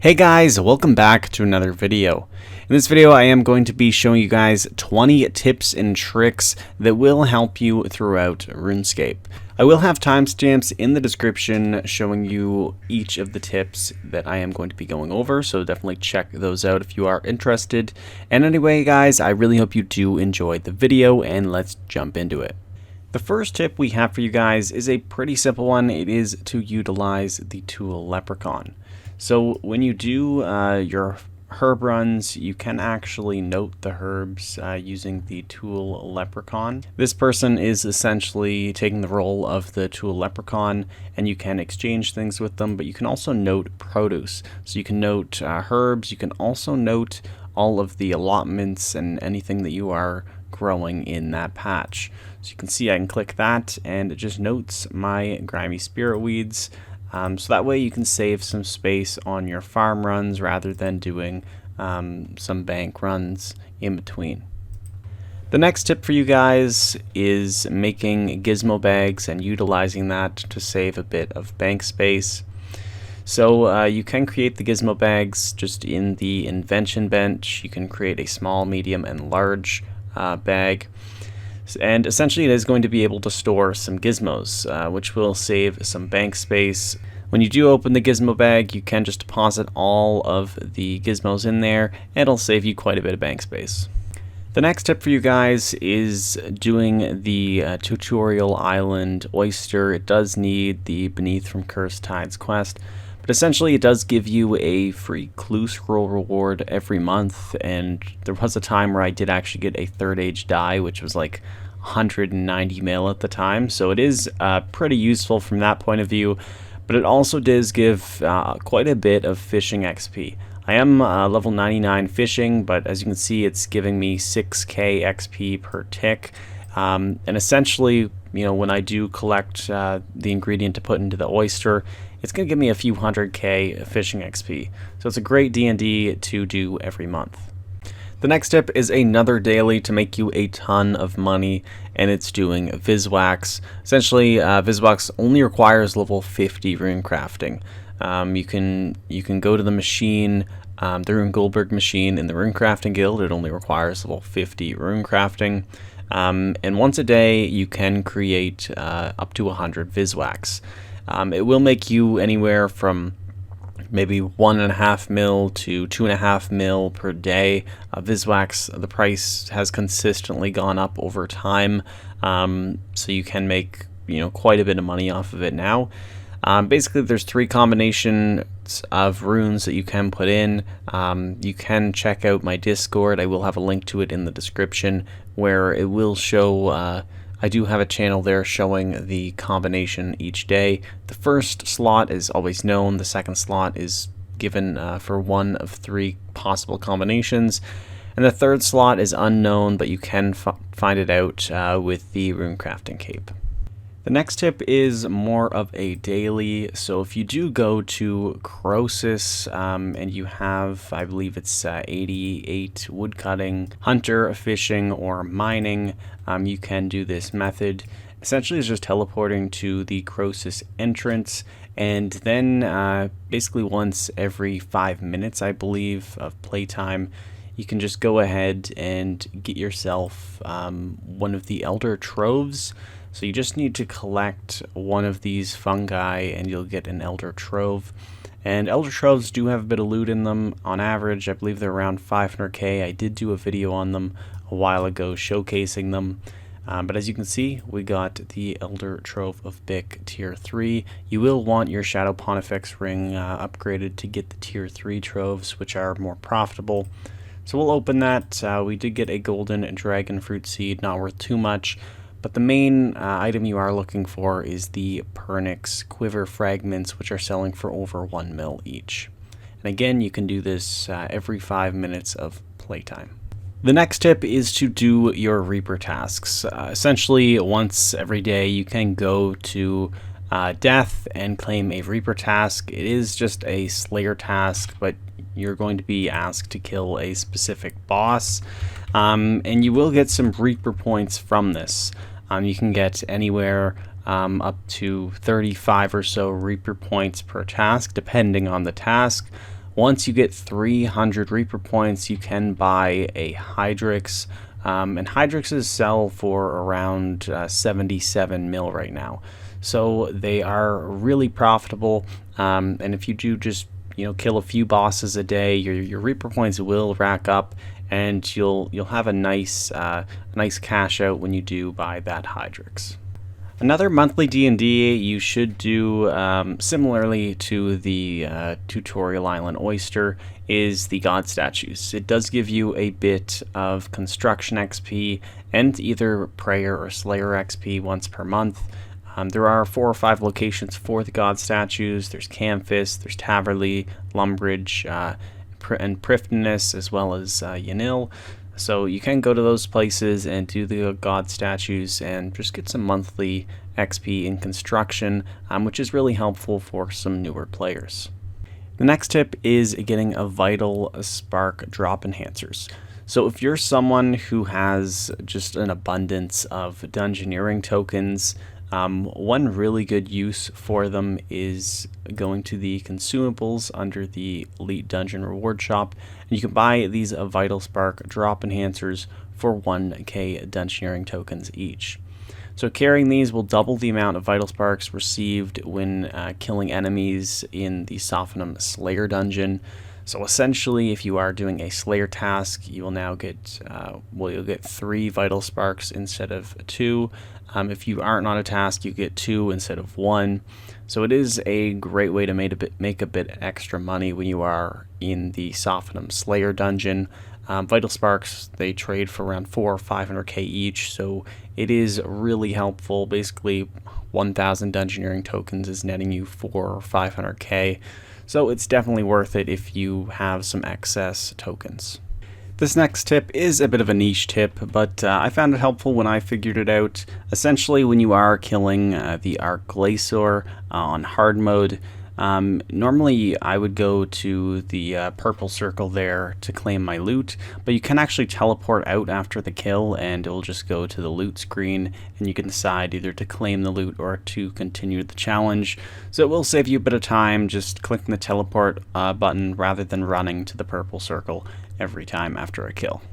Hey guys, welcome back to another video. In this video I am going to be showing you guys 20 tips and tricks that will help you throughout RuneScape. I will have timestamps in the description showing you each of the tips that I am going to be going over, so definitely check those out if you are interested. And anyway guys, I really hope you do enjoy the video and let's jump into it. The first tip we have for you guys is a pretty simple one. It is to utilize the tool Leprechaun. So when you do your herb runs, you can actually note the herbs using the tool Leprechaun. This person is essentially taking the role of the tool Leprechaun, and you can exchange things with them, but you can also note produce. So you can note herbs, you can also note all of the allotments and anything that you are growing in that patch. So you can see I can click that and it just notes my grimy spirit weeds. So that way you can save some space on your farm runs rather than doing some bank runs in between. The next tip for you guys is making Gizmo Bags and utilizing that to save a bit of bank space. So you can create the Gizmo Bags just in the invention bench. You can create a small, medium, and large bag. And essentially it is going to be able to store some gizmos, which will save some bank space. When you do open the gizmo bag, you can just deposit all of the gizmos in there, and it'll save you quite a bit of bank space. The next tip for you guys is doing the tutorial island Oyster. It does need the Beneath from Cursed Tides quest, but essentially it does give you a free clue scroll reward every month, and there was a time where I did actually get a third age die, which was like 190 mil at the time, so it is pretty useful from that point of view, but it also does give quite a bit of fishing XP. I am level 99 fishing, but as you can see it's giving me 6k XP per tick, and essentially, you know, when I do collect the ingredient to put into the oyster, it's going to give me a few 100k fishing XP. So it's a great D&D to do every month. The next tip is another daily to make you a ton of money, and it's doing Vis Wax. Essentially, Vis Wax only requires level 50 rune crafting. You can go to the machine, the Rune Goldberg machine in the Rune Crafting Guild. It only requires level 50 rune crafting. And once a day, you can create up to 100 Vis Wax. It will make you anywhere from maybe 1.5 mil to 2.5 mil per day. Vis Wax, the price has consistently gone up over time, so you can make, you know, quite a bit of money off of it now. Basically, there's 3 combinations of runes that you can put in. You can check out my Discord. I will have a link to it in the description where it will show. I do have a channel there showing the combination each day. The first slot is always known. The second slot is given for one of 3 possible combinations. And the third slot is unknown, but you can find it out with the rune crafting cape. The next tip is more of a daily. So if you do go to Croesus and you have, I believe it's 88 woodcutting, hunter, fishing, or mining, you can do this method. Essentially it's just teleporting to the Croesus entrance, and then basically once every 5 minutes, I believe, of playtime, you can just go ahead and get yourself one of the Elder Troves. So you just need to collect one of these fungi and you'll get an Elder Trove. And Elder Troves do have a bit of loot in them. On average, I believe they're around 500k. I did do a video on them a while ago showcasing them. But as you can see, we got the Elder Trove of Bic Tier 3. You will want your Shadow Pontifex ring upgraded to get the Tier 3 Troves, which are more profitable. So we'll open that. We did get a golden dragon fruit seed, not worth too much. But the main item you are looking for is the Pernix Quiver Fragments, which are selling for over 1 mil each. And again, you can do this every 5 minutes of playtime. The next tip is to do your Reaper tasks. Essentially, once every day, you can go to Death and claim a Reaper task. It is just a Slayer task, but you're going to be asked to kill a specific boss. And you will get some Reaper points from this. You can get anywhere up to 35 or so Reaper points per task, depending on the task. Once you get 300 Reaper points, you can buy a Hydrix, and Hydrixes sell for around 77 mil right now. So they are really profitable, and if you do just kill a few bosses a day, your Reaper points will rack up, and you'll have a nice cash out when you do buy that Hydrix. Another monthly D&D you should do, similarly to the tutorial island Oyster, is the God Statues. It does give you a bit of construction XP and either Prayer or Slayer XP once per month. There are 4 or 5 locations for the God Statues. There's Camphis, there's Taverley, Lumbridge, and Prifdnis, as well as Yanil. So you can go to those places and do the God Statues and just get some monthly XP in construction, which is really helpful for some newer players. The next tip is getting a Vital Spark drop enhancers. So if you're someone who has just an abundance of Dungeoneering tokens, one really good use for them is going to the consumables under the Elite Dungeon Reward Shop, and you can buy these Vital Spark drop enhancers for 1k Dungeoneering tokens each. So carrying these will double the amount of Vital Sparks received when killing enemies in the Sophanum Slayer dungeon. So essentially, if you are doing a Slayer task, you will now get you'll get 3 Vital Sparks instead of 2. If you aren't on a task, you get 2 instead of 1. So it is a great way to make a bit extra money when you are in the Sophanum Slayer dungeon. Vital Sparks, they trade for around 400 or 500k each, so it is really helpful. Basically, 1,000 Dungeoneering tokens is netting you 400 or 500k, so it's definitely worth it if you have some excess tokens. This next tip is a bit of a niche tip, but I found it helpful when I figured it out. Essentially, when you are killing the Glacor on hard mode, normally I would go to the purple circle there to claim my loot, but you can actually teleport out after the kill and it will just go to the loot screen, and you can decide either to claim the loot or to continue the challenge. So it will save you a bit of time just clicking the teleport button rather than running to the purple circle every time after a kill.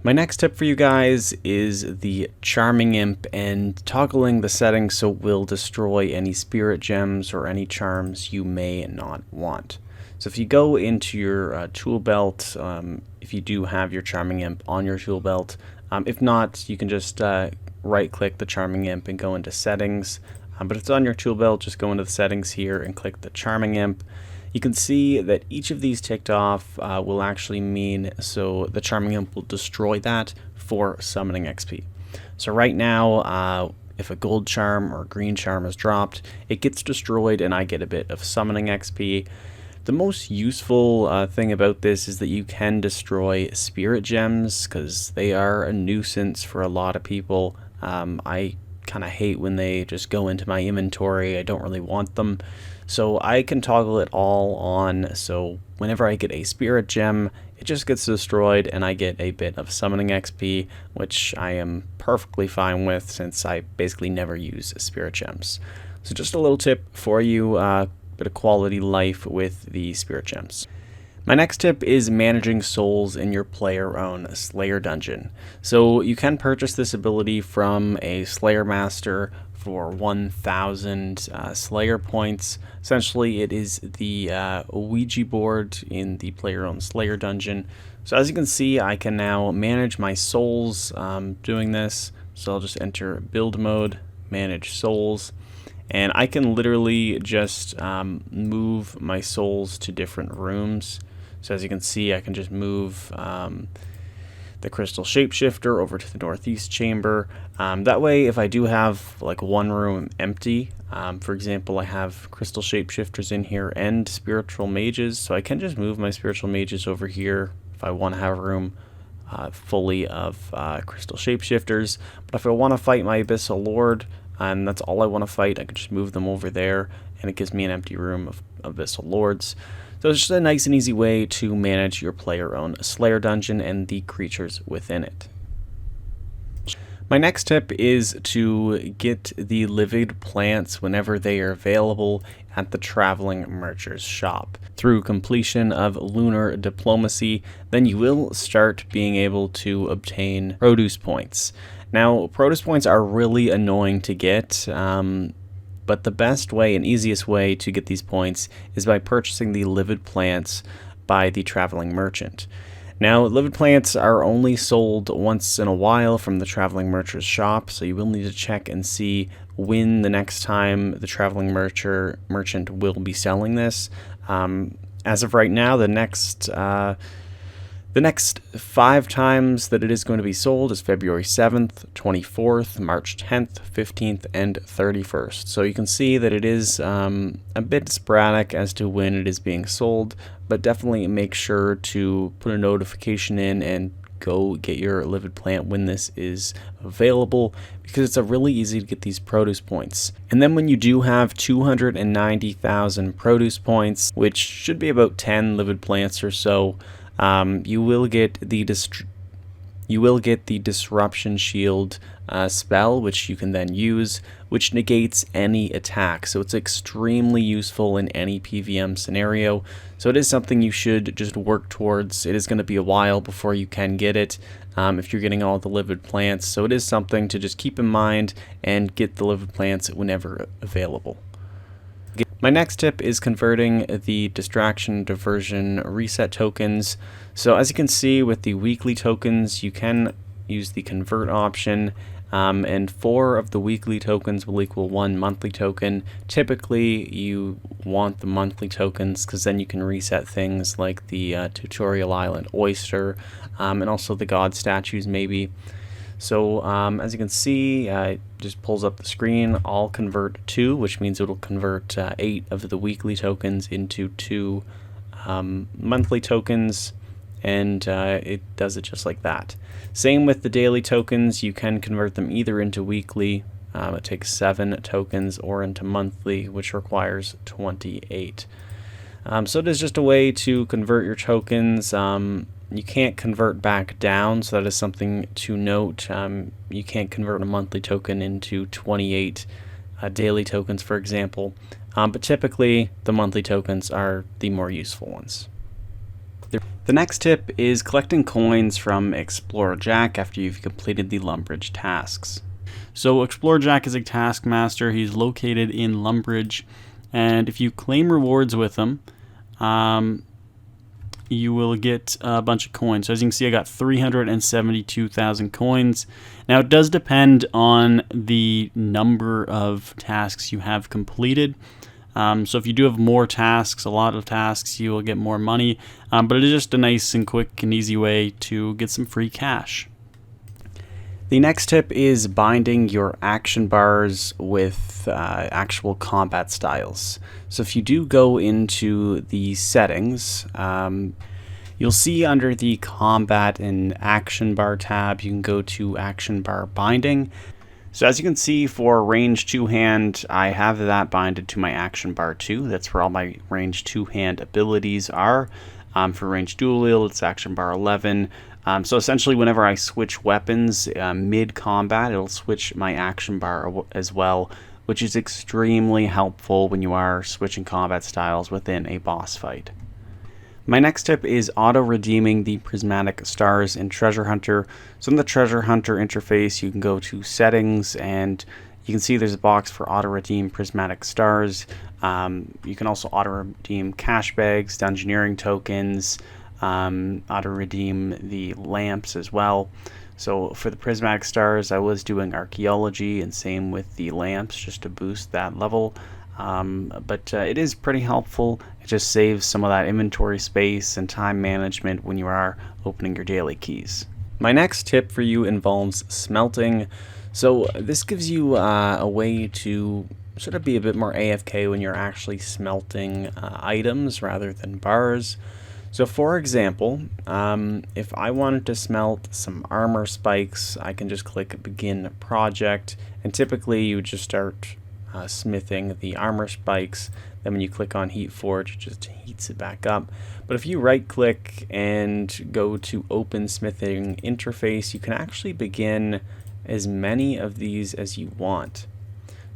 My next tip for you guys is the Charming Imp and toggling the settings so it will destroy any spirit gems or any charms you may not want. So if you go into your tool belt, if you do have your Charming Imp on your tool belt, if not, you can just right click the Charming Imp and go into settings. But if it's on your tool belt, just go into the settings here and click the Charming Imp. You can see that each of these ticked off will actually mean, so the Charming Imp will destroy that for summoning XP. So right now, if a gold charm or green charm is dropped, it gets destroyed and I get a bit of summoning XP. The most useful thing about this is that you can destroy spirit gems, because they are a nuisance for a lot of people. I kind of hate when they just go into my inventory. I don't really want them. So I can toggle it all on, so whenever I get a spirit gem, it just gets destroyed and I get a bit of summoning XP, which I am perfectly fine with since I basically never use spirit gems. So just a little tip for you, bit of quality life with the spirit gems. My next tip is managing souls in your player-owned Slayer dungeon. So you can purchase this ability from a Slayer Master for 1,000 Slayer points. Essentially, it is the Ouija board in the player-owned Slayer dungeon. So as you can see, I can now manage my souls doing this. So I'll just enter build mode, manage souls, and I can literally just move my souls to different rooms. So as you can see, I can just move the crystal shapeshifter over to the northeast chamber. That way, if I do have like one room empty, for example, I have crystal shapeshifters in here and spiritual mages, so I can just move my spiritual mages over here if I want to have a room fully of crystal shapeshifters. But if I want to fight my abyssal lord, and that's all I want to fight, I can just move them over there, and it gives me an empty room of abyssal lords. So it's just a nice and easy way to manage your player-owned Slayer dungeon and the creatures within it. My next tip is to get the Livid Plants whenever they are available at the Traveling Mercher's shop. Through completion of Lunar Diplomacy, then you will start being able to obtain produce points. Now, produce points are really annoying to get, but the best way and easiest way to get these points is by purchasing the Livid Plants by the Traveling Merchant. Now, Livid Plants are only sold once in a while from the Traveling Mercher's shop, so you will need to check and see when the next time the Traveling Merchant will be selling this. As of right now, the next 5 times that it is going to be sold is February 7th, 24th, March 10th, 15th, and 31st. So you can see that it is a bit sporadic as to when it is being sold, but definitely make sure to put a notification in and go get your Livid Plant when this is available, because it's really easy to get these produce points. And then when you do have 290,000 produce points, which should be about 10 Livid Plants or so, you will get the Disruption Shield spell, which you can then use, which negates any attack. So it's extremely useful in any PVM scenario. So it is something you should just work towards. It is going to be a while before you can get it if you're getting all the Livid Plants. So it is something to just keep in mind and get the Livid Plants whenever available. My next tip is converting the Distraction, Diversion, Reset tokens. So as you can see with the weekly tokens, you can use the convert option, and 4 of the weekly tokens will equal 1 monthly token. Typically you want the monthly tokens because then you can reset things like the Tutorial Island Oyster, and also the God Statues maybe. So as you can see, it just pulls up the screen. I'll convert 2, which means it'll convert 8 of the weekly tokens into 2 monthly tokens, and it does it just like that. Same with the daily tokens. You can convert them either into weekly, it takes 7 tokens, or into monthly, which requires 28. So it is just a way to convert your tokens. You can't convert back down, so that is something to note. You can't convert a monthly token into 28 daily tokens, for example. But typically, the monthly tokens are the more useful ones. The next tip is collecting coins from Explorer Jack after you've completed the Lumbridge tasks. So Explorer Jack is a taskmaster. He's located in Lumbridge, and if you claim rewards with him, you will get a bunch of coins. So as you can see, I got 372,000 coins. Now it does depend on the number of tasks you have completed. So if you do have more tasks, a lot of tasks, you will get more money. But it is just a nice and quick and easy way to get some free cash. The next tip is binding your action bars with actual combat styles. So if you do go into the settings, you'll see under the combat and action bar tab, you can go to action bar binding. So as you can see, for range 2 hand, I have that binded to my action bar 2. That's where all my range 2 hand abilities are. For range dual wield, it's action bar 11. So essentially, whenever I switch weapons mid-combat, it'll switch my action bar as well, which is extremely helpful when you are switching combat styles within a boss fight. My next tip is auto-redeeming the prismatic stars in Treasure Hunter. So in the Treasure Hunter interface, you can go to settings, and you can see there's a box for auto-redeem prismatic stars. You can also auto-redeem cash bags, dungeoneering tokens, auto-redeem the lamps as well. So for the prismatic stars, I was doing archaeology, and same with the lamps, just to boost that level. But it is pretty helpful. It just saves some of that inventory space and time management when you are opening your daily keys. My next tip for you involves smelting. So this gives you a way to sort of be a bit more AFK when you're actually smelting items rather than bars. So for example, if I wanted to smelt some armor spikes, I can just click begin project, and typically you would just start smithing the armor spikes. Then when you click on heat forge, it just heats it back up. But if you right click and go to open smithing interface, you can actually begin as many of these as you want.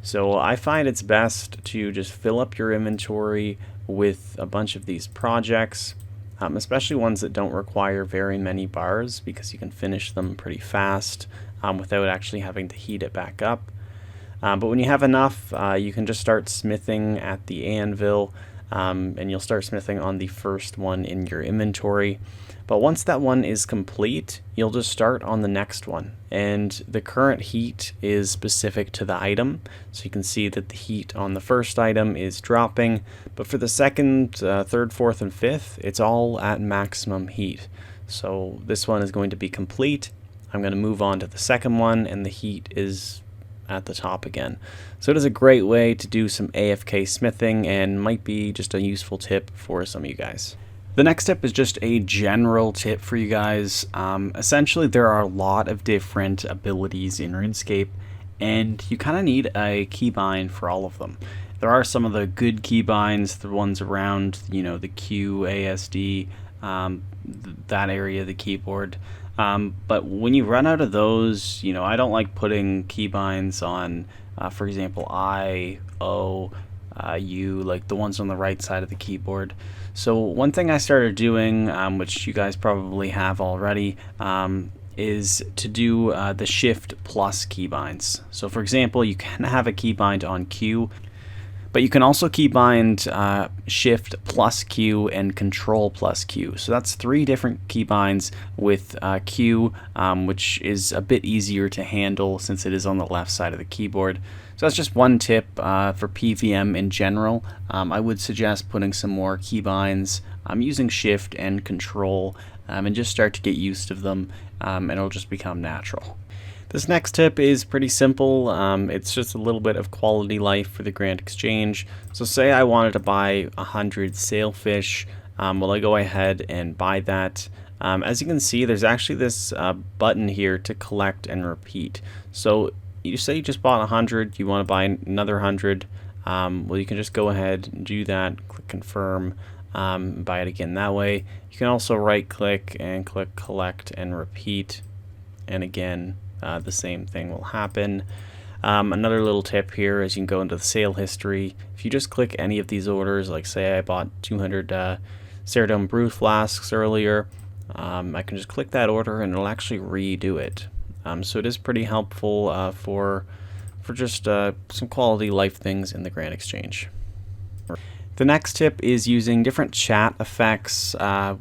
So I find it's best to just fill up your inventory with a bunch of these projects, especially ones that don't require very many bars, because you can finish them pretty fast without actually having to heat it back up. But when you have enough, you can just start smithing at the anvil, and you'll start smithing on the first one in your inventory. But once that one is complete, you'll just start on the next one. And the current heat is specific to the item. So you can see that the heat on the first item is dropping. But for the second, third, fourth, and fifth, it's all at maximum heat. So this one is going to be complete. I'm going to move on to the second one, and the heat is at the top again. So it is a great way to do some AFK smithing, and might be just a useful tip for some of you guys. The next tip is just a general tip for you guys. Essentially, there are a lot of different abilities in RuneScape, and you kind of need a keybind for all of them. There are some of the good keybinds, the ones around, you know, the Q, ASD, that area of the keyboard. But when you run out of those, you know, I don't like putting keybinds on, for example, I, O, U, like the ones on the right side of the keyboard. So one thing I started doing, which you guys probably have already, is to do the Shift plus keybinds. So for example, you can have a keybind on Q, but you can also keybind Shift plus Q and Control plus Q. So that's 3 different keybinds with Q, which is a bit easier to handle since it is on the left side of the keyboard. So that's just one tip for PVM in general. I would suggest putting some more keybinds. Using Shift and Control, and just start to get used to them, and it'll just become natural. This next tip is pretty simple. It's just a little bit of quality life for the Grand Exchange. So say I wanted to buy 100 sailfish. Well, I go ahead and buy that. As you can see, there's actually this button here to collect and repeat. So you say you just bought 100, you want to buy another 100. Well, you can just go ahead and do that, click confirm, buy it again that way. You can also right click and click collect and repeat, and again the same thing will happen. Another little tip here is you can go into the sale history. If you just click any of these orders, like say I bought 200 Ceradome Brew Flasks earlier, I can just click that order and it'll actually redo it. So it is pretty helpful for just some quality life things in the Grand Exchange. The next tip is using different chat effects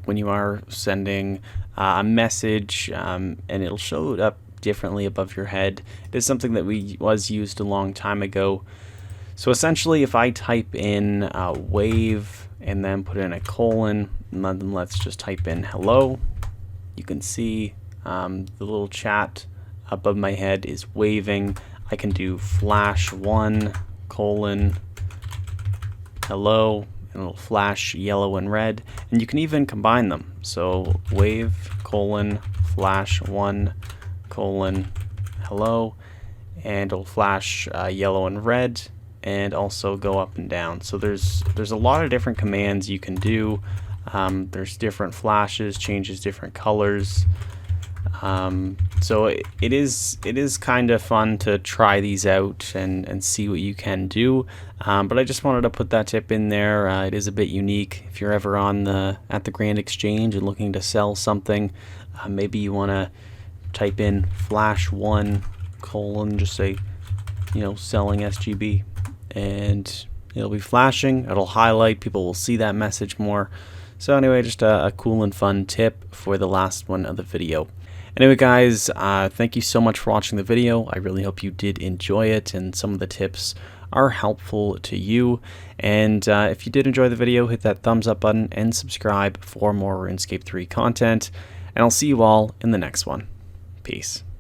when you are sending a message, and it'll show it up differently above your head. It is something that was used a long time ago. So essentially, if I type in wave and then put in a colon, and then let's just type in hello, you can see the little chat above my head is waving. I can do /1 colon hello, and it'll flash yellow and red, and you can even combine them. So wave colon /1 colon hello, and it'll flash yellow and red, and also go up and down. So there's a lot of different commands you can do. There's different flashes, changes different colors. So it is kind of fun to try these out and see what you can do. But I just wanted to put that tip in there. It is a bit unique. If you're ever at the Grand Exchange and looking to sell something, maybe you want to type in /1 colon, just say, you know, selling SGB, and it'll be flashing. It'll highlight. People will see that message more. So anyway, just a cool and fun tip for the last one of the video. Anyway guys, thank you so much for watching the video. I really hope you did enjoy it and some of the tips are helpful to you. And if you did enjoy the video, hit that thumbs up button and subscribe for more RuneScape 3 content. And I'll see you all in the next one. Peace.